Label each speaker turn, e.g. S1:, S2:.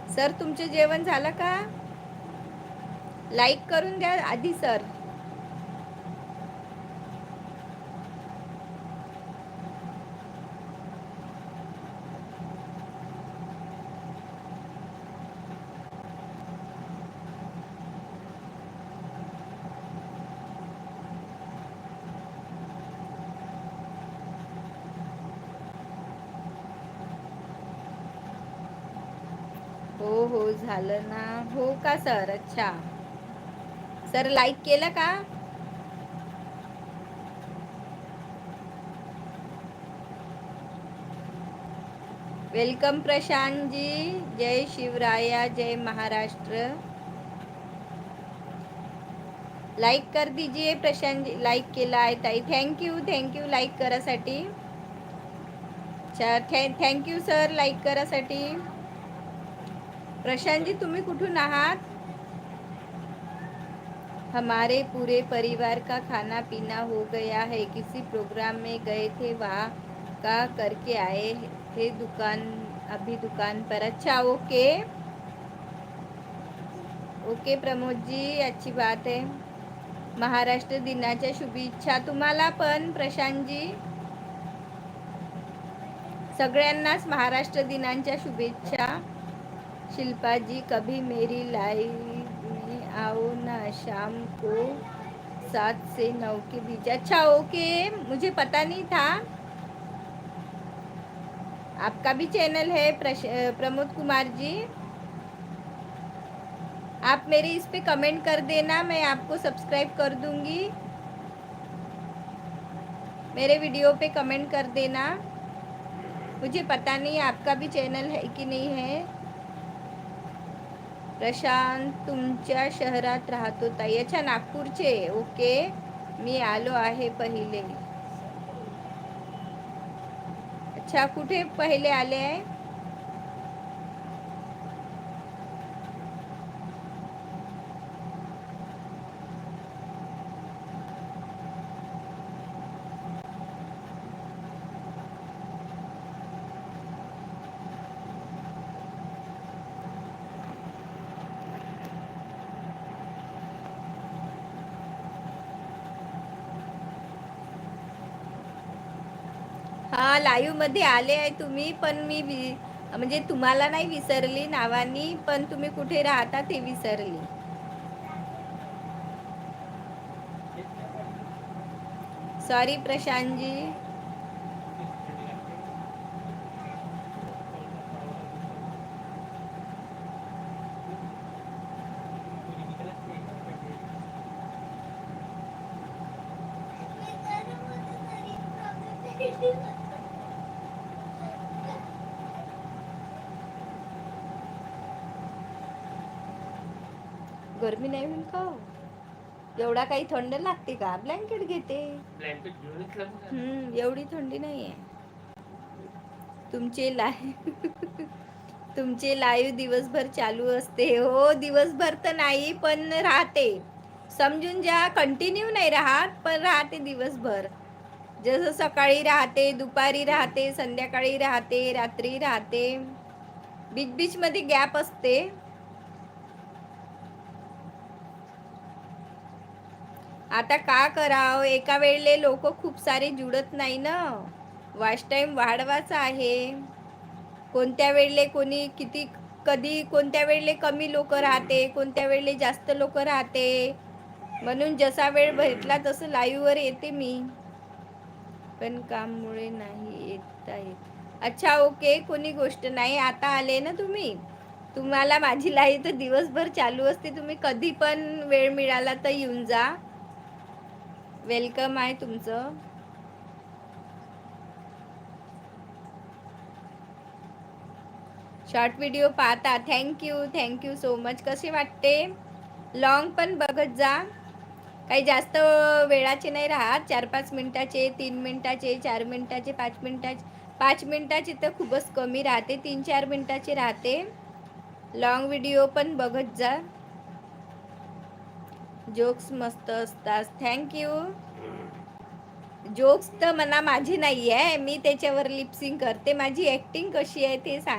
S1: Sir तुमचे जेवण झालं का? लाईक करून द्या आधी सर. हो हो झालं ना. हो का सर? अच्छा. सर लाईक केलं का? वेलकम प्रशांत जी. जय शिवराया, जय महाराष्ट्र. लाईक कर दीजिए प्रशांत जी. लाईक केला आहे ताई. थँक्यू लाईक करासाठी. अच्छा थँक्यू सर लाईक करासाठी. प्रशांत जी तुम्ही कुठून आहात? हमारे पूरे परिवार का खाना पीना हो गया है. किसी प्रोग्राम में गए थे, वहाँ का करके आए थे. अभी दुकान पर. अच्छा ओके ओके प्रमोद जी, अच्छी बात है. महाराष्ट्र दिनाच्या शुभेच्छा तुम्हाला पण प्रशांतजी. सगळ्यांनाच महाराष्ट्र दिनाच्या शुभेच्छा. शिल्पा जी कभी मेरी लाइव में आओ ना शाम को 7 से 9 के बीच. अच्छा ओके, मुझे पता नहीं था. आपका भी चैनल है प्रमोद कुमार जी. आप मेरे इस पे कमेंट कर देना, मैं आपको सब्सक्राइब कर दूंगी. मेरे वीडियो पे कमेंट कर देना. मुझे पता नहीं आपका भी चैनल है कि नहीं है. प्रशांत तुमच्या शहरात राहतो ताई. अच्छा नागपूरचे. ओके, मी आलो आहे पहिले. अच्छा कुठे पहिले आले आहे? हा लाईव्ह मध्ये आले आहे तुम्ही, पण मी म्हणजे तुम्हाला नाही विसरली नावानी, पण तुम्ही कुठे राहता ते विसरली. सॉरी प्रशांत जी. गरमी नाही होईल का? एवढा काही थंड लागते का? ब्लँकेट घेते. एवढी थंडी नाहीये. तुमचे लाईव्ह दिवसभर चालू असते. हो दिवसभर तर नाही पण राहते. समजून ज्या कंटिन्यू नाही राहत, पण राहते दिवसभर. जसं सकाळी राहते, दुपारी राहते, संध्याकाळी राहते, रात्री राहते. बीच मध्ये गॅप असते. आता का करावं, एका वेळेले लोक खूप सारे जुडत नाही ना. वॉच टाइम वाढवायचा आहे. कोणत्या वेळेले कोणी किती कधी कोणत्या वेळेले कमी लोक राहते, कोणत्या वेळेले जास्त लोक राहते. म्हणून जसा वेळ भेटला तसं लाईव्ह वर येते मी. पण काममुळे नाही येत आहे. अच्छा ओके, कोणी गोष्ट नाही. आता आले ना तुम्ही. तुम्हाला माझी लाईव्ह तर दिवसभर चालू असते. तुम्ही कधी पण वेळ मिळाला तर येऊन जा. वेलकम आहे तुमचं. शॉर्ट व्हिडिओ पाहता. Thank you so much. कसे वाटते? लॉंग पण बघत जा. काही जास्त वेळाचे नाही राहत. 4-5 मिनिटाचे, 3 मिनिटाचे, 4 मिनिटाचे, 5 मिनिटाचे. 5 मिनिटाचे तर खूपच कमी राहते. 3-4 मिनिटाचे राहते. लॉंग व्हिडिओ पण बघत जा. जोक्स मस्त असतात. थँक्यू. जोक्स तर म्हणा माझी नाही आहे. मी त्याच्यावर लिपसिंग करते. माझी ॲक्टिंग कशी आहे ते सांग.